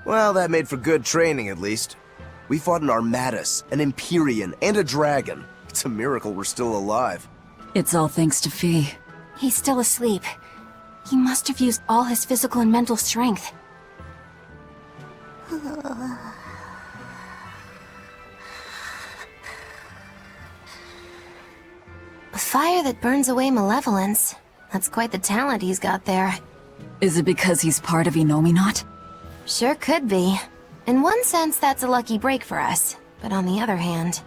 Well, that made for good training, at least. We fought an Armatus, an Empyrean, and a dragon. It's a miracle we're still alive. It's all thanks to Fee. He's still asleep. He must have used all his physical and mental strength. A fire that burns away malevolence. That's quite the talent he's got there. Is it because he's part of Innominat? Sure could be. In one sense, that's a lucky break for us. But on the other hand...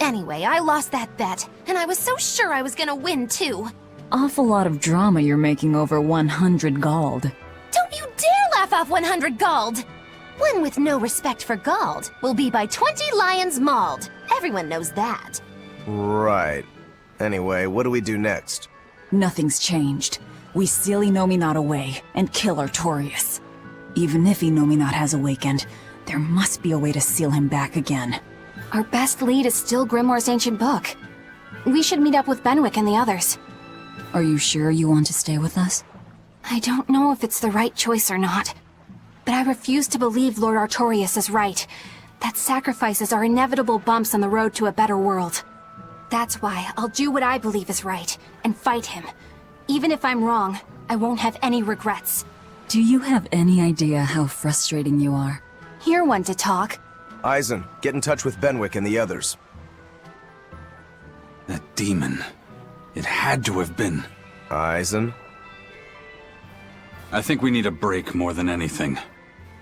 Anyway, I lost that bet, and I was so sure I was gonna win, too. Awful lot of drama you're making over 100 gold. Don't you dare laugh off 100 gold! One with no respect for gold will be by 20 lions mauled. Everyone knows that. Right. Anyway, what do we do next? Nothing's changed. We seal Innominat away and kill Artorias. Even if Innominat has awakened, there must be a way to seal him back again. Our best lead is still Grimoire's ancient book. We should meet up with Benwick and the others. Are you sure you want to stay with us? I don't know if it's the right choice or not. But I refuse to believe Lord Artorias is right. That sacrifices are inevitable bumps on the road to a better world. That's why I'll do what I believe is right, and fight him. Even if I'm wrong, I won't have any regrets. Do you have any idea how frustrating you are? You're one to talk. Eisen, get in touch with Benwick and the others. That demon. It had to have been. Eisen? I think we need a break more than anything.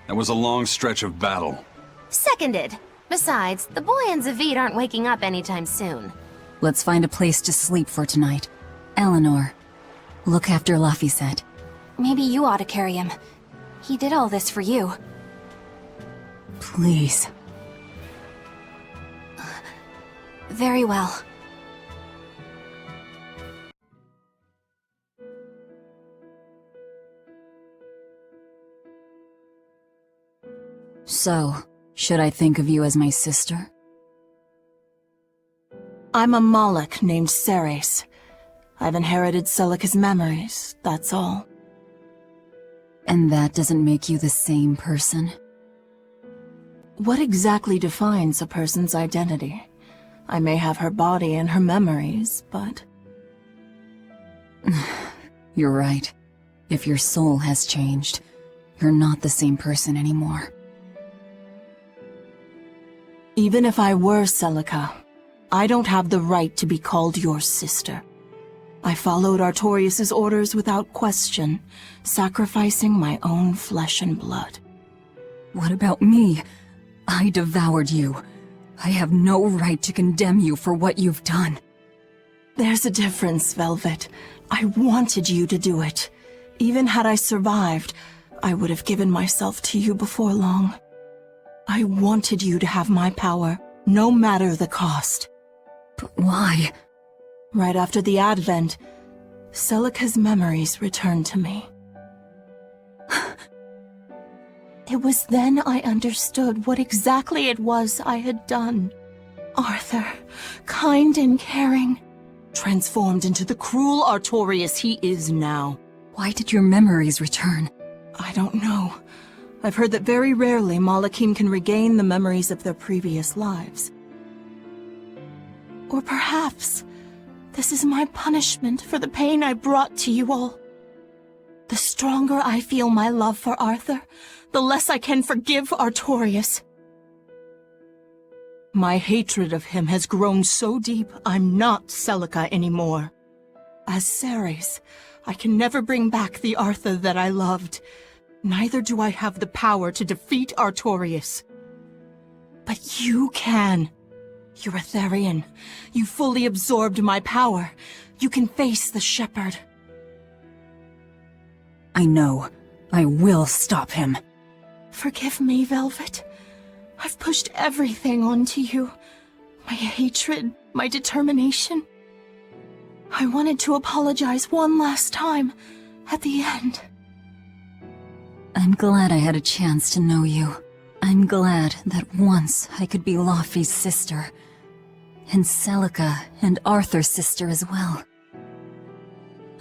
That was a long stretch of battle. Seconded. Besides, the boy and Zavid aren't waking up anytime soon. Let's find a place to sleep for tonight. Eleanor, look after Laphicet. Maybe you ought to carry him. He did all this for you. Please. Very well. So, should I think of you as my sister? I'm a Moloch named Ceres. I've inherited Celica's memories, that's all. And that doesn't make you the same person? What exactly defines a person's identity? I may have her body and her memories, but... You're right. If your soul has changed, you're not the same person anymore. Even if I were Celica, I don't have the right to be called your sister. I followed Artorias' orders without question, sacrificing my own flesh and blood. What about me? I devoured you. I have no right to condemn you for what you've done. There's a difference, Velvet. I wanted you to do it. Even had I survived, I would have given myself to you before long. I wanted you to have my power, no matter the cost. But why? Right after the Advent, Celica's memories returned to me. It was then I understood what exactly it was I had done. Arthur, kind and caring, transformed into the cruel Artorias he is now. Why did your memories return? I don't know. I've heard that very rarely Malachim can regain the memories of their previous lives. Or perhaps this is my punishment for the pain I brought to you all. The stronger I feel my love for Arthur, the less I can forgive Artorias. My hatred of him has grown so deep, I'm not Celica anymore. As Ceres, I can never bring back the Arthur that I loved. Neither do I have the power to defeat Artorias. But you can. You're Etherian. You fully absorbed my power. You can face the Shepherd. I know. I will stop him. Forgive me, Velvet. I've pushed everything onto you. My hatred, my determination. I wanted to apologize one last time, at the end. I'm glad I had a chance to know you. I'm glad that once I could be Laufey's sister. And Celica and Arthur's sister as well.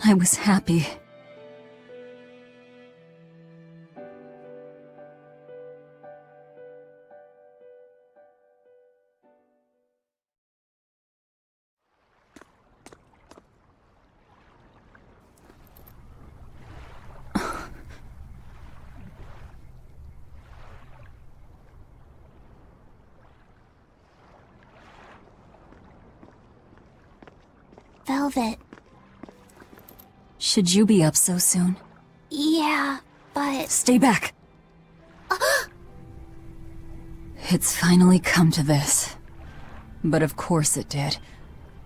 I was happy. Velvet. Should you be up so soon? Yeah, but... Stay back! It's finally come to this. But of course it did.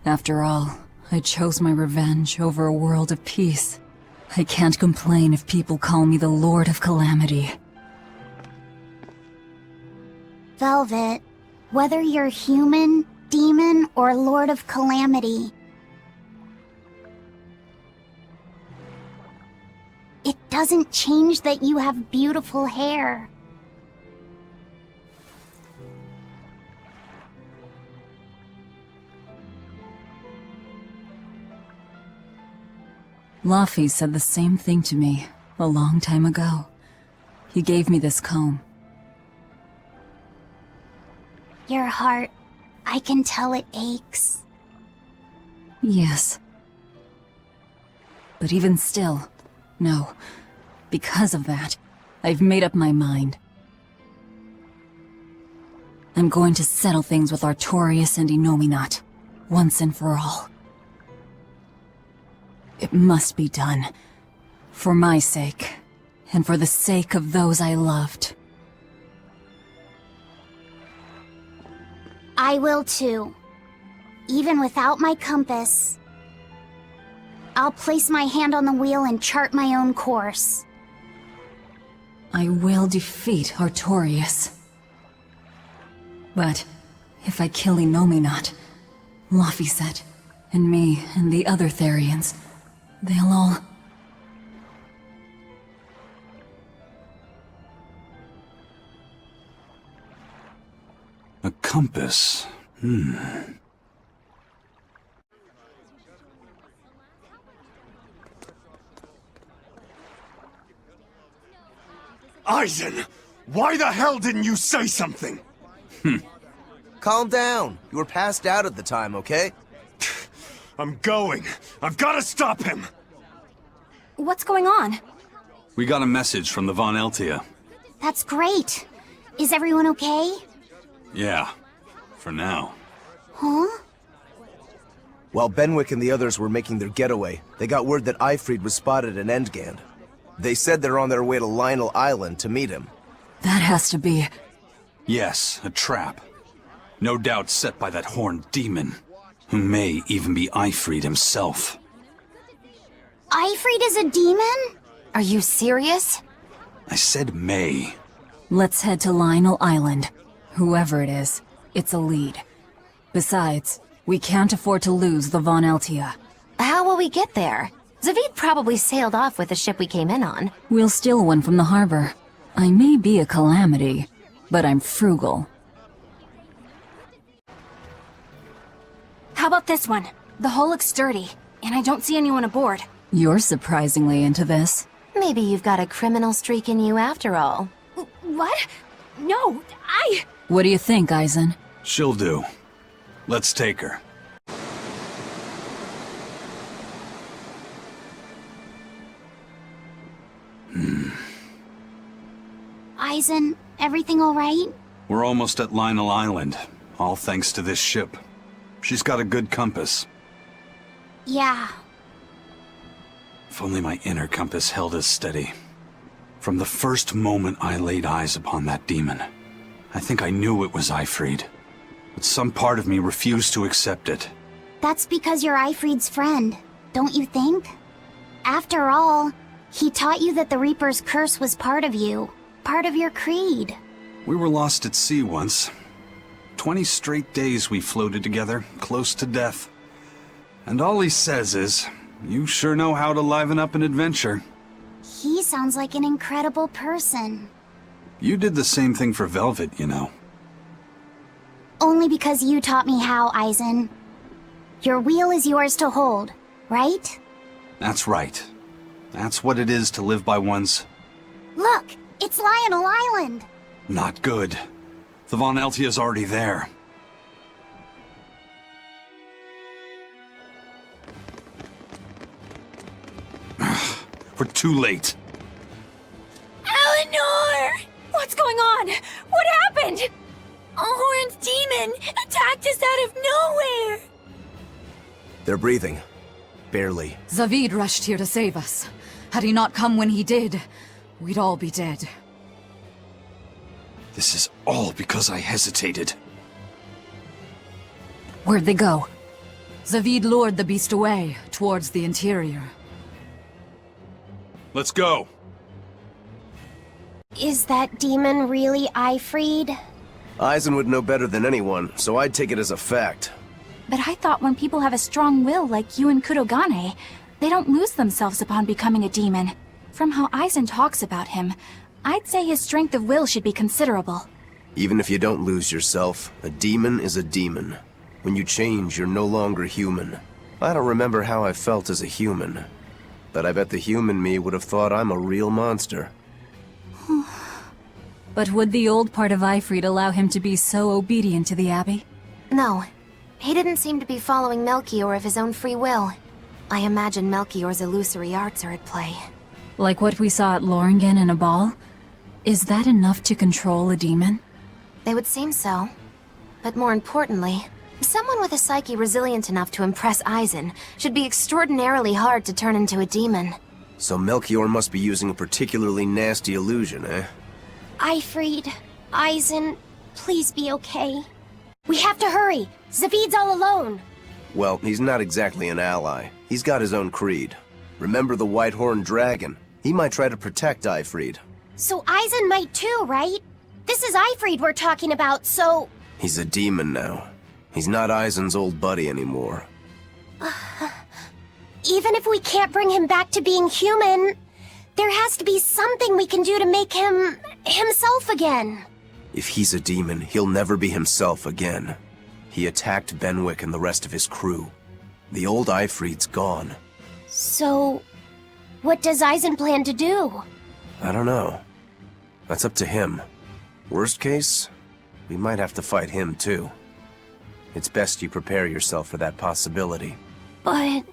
After all, I chose my revenge over a world of peace. I can't complain if people call me the Lord of Calamity. Velvet, whether you're human, demon, or Lord of Calamity, it doesn't change that you have beautiful hair. Laffy said the same thing to me a long time ago. He gave me this comb. Your heart, I can tell it aches. Yes. But even still, no. Because of that, I've made up my mind. I'm going to settle things with Artorias and Innominat, once and for all. It must be done. For my sake, and for the sake of those I loved. I will too. Even without my compass. I'll place my hand on the wheel and chart my own course. I will defeat Artorias. But if I kill Innominat, Laphicet, and me and the other Therians, they'll all... A compass. Eisen! Why the hell didn't you say something? Calm down. You were passed out at the time, okay? I'm going. I've got to stop him! What's going on? We got a message from the Von Eltia. That's great. Is everyone okay? Yeah, for now. Huh? While Benwick and the others were making their getaway, they got word that Aifread was spotted in Endgand. They said they're on their way to Lionel Island to meet him. That has to be... Yes, a trap. No doubt set by that horned demon, who may even be Aifread himself. Aifread is a demon? Are you serious? I said may. Let's head to Lionel Island. Whoever it is, it's a lead. Besides, we can't afford to lose the Von Eltia. How will we get there? Zavid probably sailed off with the ship we came in on. We'll steal one from the harbor. I may be a calamity, but I'm frugal. How about this one? The hull looks sturdy, and I don't see anyone aboard. You're surprisingly into this. Maybe you've got a criminal streak in you after all. What? No, What do you think, Eisen? She'll do. Let's take her. Eisen, everything alright? We're almost at Lionel Island, all thanks to this ship. She's got a good compass. Yeah. If only my inner compass held as steady. From the first moment I laid eyes upon that demon, I think I knew it was Aifread. But some part of me refused to accept it. That's because you're Aifread's friend, don't you think? After all, he taught you that the Reaper's curse was part of you, part of your creed. We were lost at sea once. 20 straight days we floated together, close to death. And all he says is, you sure know how to liven up an adventure. He sounds like an incredible person. You did the same thing for Velvet, you know. Only because you taught me how, Eisen. Your wheel is yours to hold, right? That's right. That's what it is to live by one's... Look, it's Lionel Island! Not good. The Von Eltia's already there. We're too late. Eleanor! What's going on? What happened? A horned demon attacked us out of nowhere! They're breathing. Barely. Zavid rushed here to save us. Had he not come when he did, we'd all be dead. This is all because I hesitated. Where'd they go? Zavid lured the beast away, towards the interior. Let's go. Is that demon really Aifread? Eisen would know better than anyone, so I'd take it as a fact. But I thought when people have a strong will like you and Kurogane, they don't lose themselves upon becoming a demon. From how Eisen talks about him, I'd say his strength of will should be considerable. Even if you don't lose yourself, a demon is a demon. When you change, you're no longer human. I don't remember how I felt as a human, but I bet the human me would have thought I'm a real monster. But would the old part of Aifread allow him to be so obedient to the Abbey? No. He didn't seem to be following Melchior of his own free will. I imagine Melchior's illusory arts are at play. Like what we saw at Loringen in a ball? Is that enough to control a demon? They would seem so. But more importantly, someone with a psyche resilient enough to impress Eisen should be extraordinarily hard to turn into a demon. So Melchior must be using a particularly nasty illusion, eh? Aifread, Eisen, please be okay. We have to hurry. Zavid's all alone. Well, he's not exactly an ally. He's got his own creed. Remember the White-Horned Dragon? He might try to protect Aifread. So Eisen might too, right? This is Aifread we're talking about, so... He's a demon now. He's not Eisen's old buddy anymore. Even if we can't bring him back to being human, there has to be something we can do to make him... himself again. If he's a demon, he'll never be himself again. He attacked Benwick and the rest of his crew. The old Aifread's gone. So... what does Eisen plan to do? I don't know. That's up to him. Worst case, we might have to fight him too. It's best you prepare yourself for that possibility. But...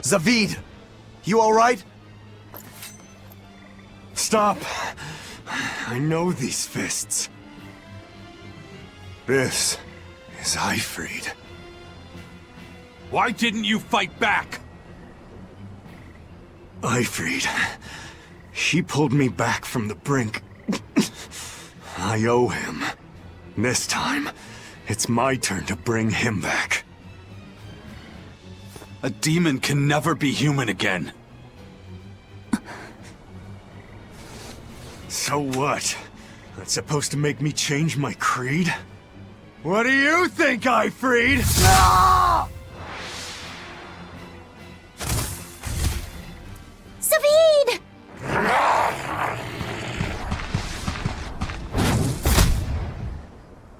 Zavid! You alright? Stop! I know these fists. This is Aifread. Why didn't you fight back? Aifread. She pulled me back from the brink. I owe him. This time, it's my turn to bring him back. A demon can never be human again. So what? That's supposed to make me change my creed? What do you think, Aifread? Zavid!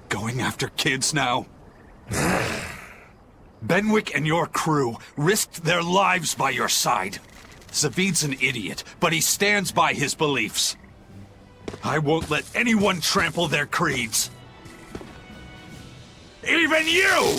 Going after kids now? Benwick and your crew risked their lives by your side. Zavid's an idiot, but he stands by his beliefs. I won't let anyone trample their creeds. Even you!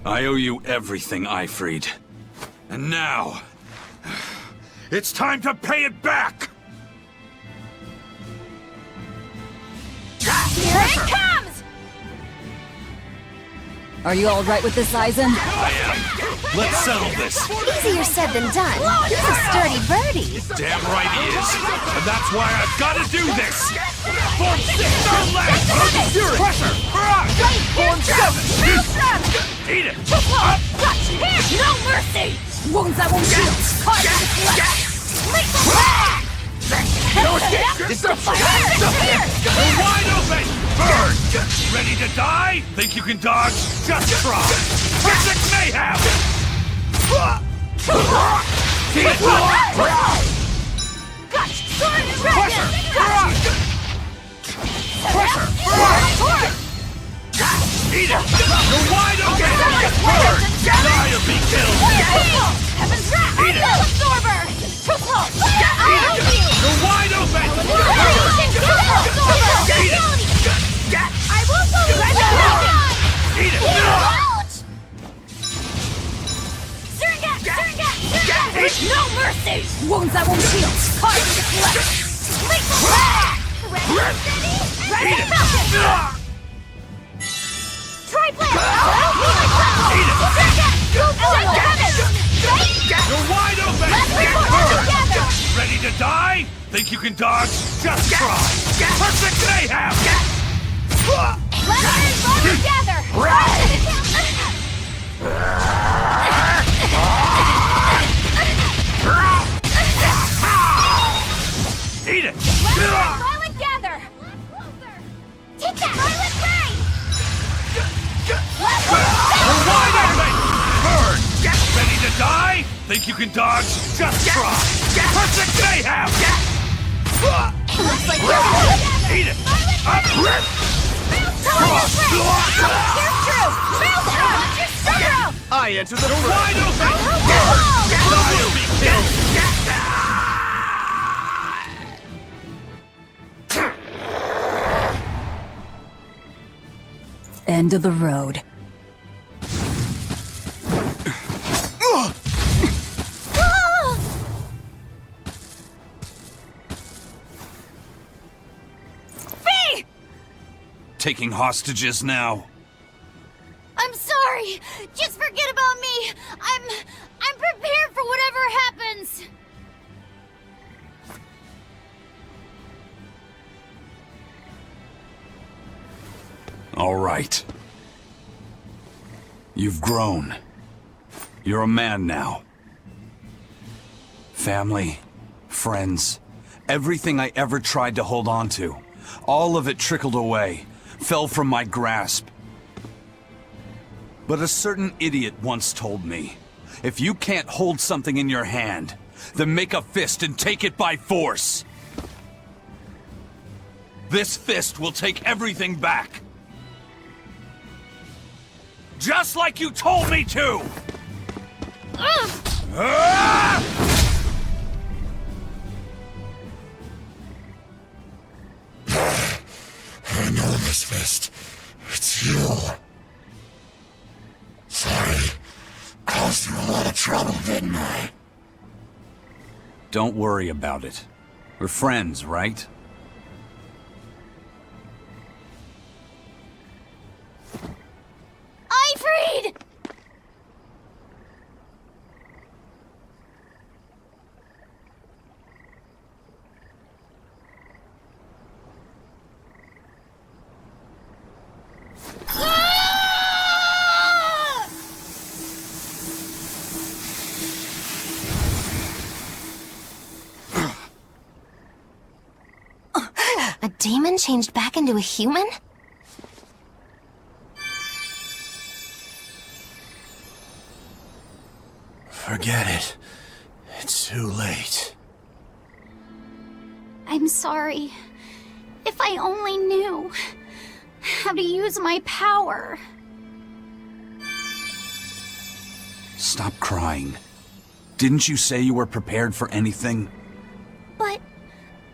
I owe you everything, Aifread. And now... it's time to pay it back! Here it comes! Are you all right with this, Eisen? I am. Let's settle this. Easier said than done. He's a sturdy birdie. Damn right he is. And that's why I've got to do this. Form 6, our last. Pressure. Form 7. Eat it. Up. No mercy! Wounds that won't heal! Caught in the flesh! No escape. It's the fire. You're wide open. Burn. Ready to die? Think you can dodge? Just try. Perfect mayhem. See it. Pressure. Pressure. Eat it. You're wide open. Burn. Die or be killed. Heaven's wrath! Eat it. Absorber! Too close! You're wide open. Absorber! Eat it. Eat it! Triplet! You're wide open! Ready to die? Think you can dodge? Just try! Perfect mayhem! Let's go together! Eat it! Violent gather! Take that! Violent ray! You're wide open! Burn! Ready to die? Think you can dodge? Just try! Perfect mayhem! Looks like you're gonna Eat it! Up! Cross! I enter the You're wide open! You'll be killed! End of the road. Taking hostages now. I'm sorry. Just forget about me. I'm prepared for whatever happens. All right. You've grown. You're a man now. Family, friends, everything I ever tried to hold on to, all of it trickled away, fell from my grasp. But a certain idiot once told me, if you can't hold something in your hand, then make a fist and take it by force. This fist will take everything back. Just like you told me to! I know this fist. It's you. Sorry. Caused you a lot of trouble, didn't I? Don't worry about it. We're friends, right? Aifread! A demon changed back into a human? Forget it. It's too late. I'm sorry. If I only knew how to use my power. Stop crying. Didn't you say you were prepared for anything? But,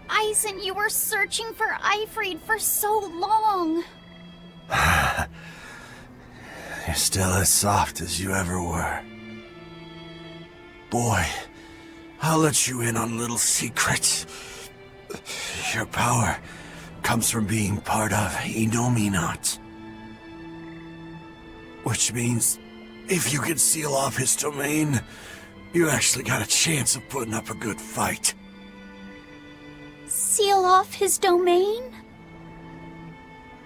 Eisen, you were searching for Aifread for so long. You're still as soft as you ever were. Boy, I'll let you in on a little secret. Your power comes from being part of Innominat. Which means, if you can seal off his domain, you actually got a chance of putting up a good fight. Seal off his domain?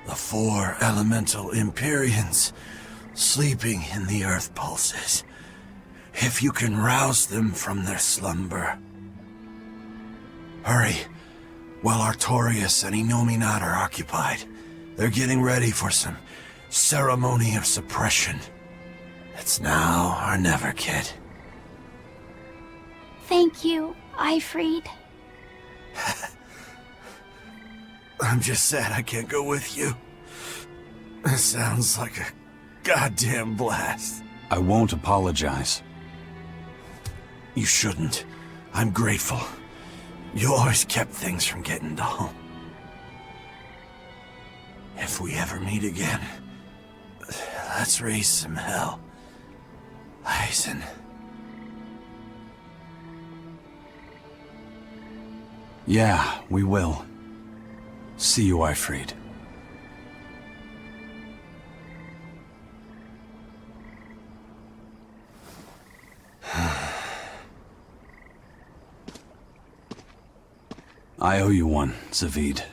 The 4 elemental Empyreans sleeping in the earth pulses. If you can rouse them from their slumber. Hurry, while Artorias and Innominat are occupied. They're getting ready for some ceremony of suppression. It's now or never, kid. Thank you, Aifread. I'm just sad I can't go with you. It sounds like a goddamn blast. I won't apologize. You shouldn't. I'm grateful. You always kept things from getting dull. If we ever meet again, let's raise some hell. Eisen. Yeah, we will. See you, Aifread. I owe you one, Zavid.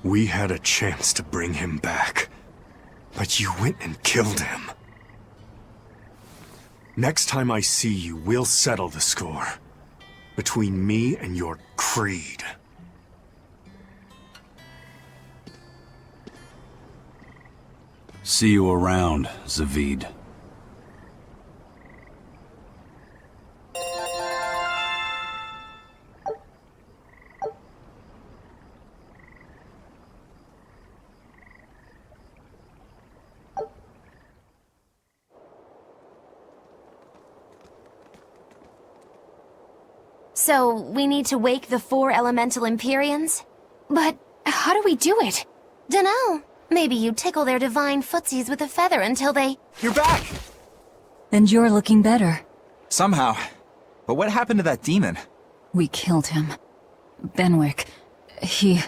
We had a chance to bring him back, but you went and killed him. Next time I see you, we'll settle the score. Between me and your creed. See you around, Zavid. So, we need to wake the 4 elemental Empyreans? But how do we do it? Dunno. Maybe you tickle their divine footsies with a feather until they... You're back! And you're looking better. Somehow. But what happened to that demon? We killed him. Benwick, he...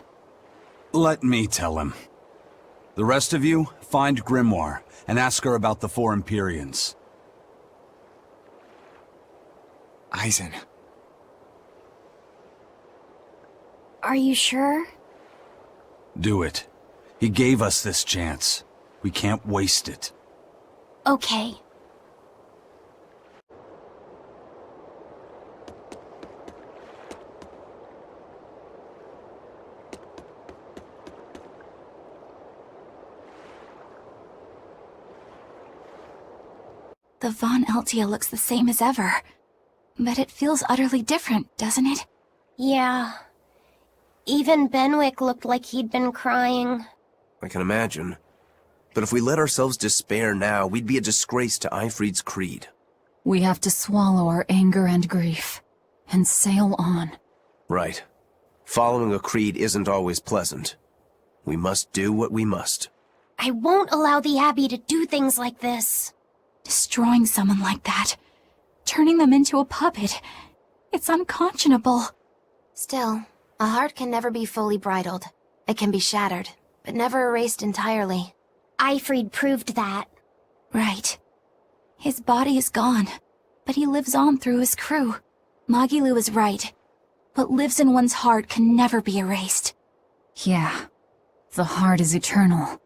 Let me tell him. The rest of you, find Grimoire and ask her about the 4 Empyreans. Eisen. Are you sure? Do it. He gave us this chance. We can't waste it. Okay. The Von Eltia looks the same as ever. But it feels utterly different, doesn't it? Yeah. Even Benwick looked like he'd been crying. I can imagine. But if we let ourselves despair now, we'd be a disgrace to Aifread's creed. We have to swallow our anger and grief, and sail on. Right. Following a creed isn't always pleasant. We must do what we must. I won't allow the Abbey to do things like this. Destroying someone like that. Turning them into a puppet. It's unconscionable. Still, a heart can never be fully bridled. It can be shattered, but never erased entirely. Aifread proved that. Right. His body is gone, but he lives on through his crew. Magilu is right. What lives in one's heart can never be erased. Yeah. The heart is eternal.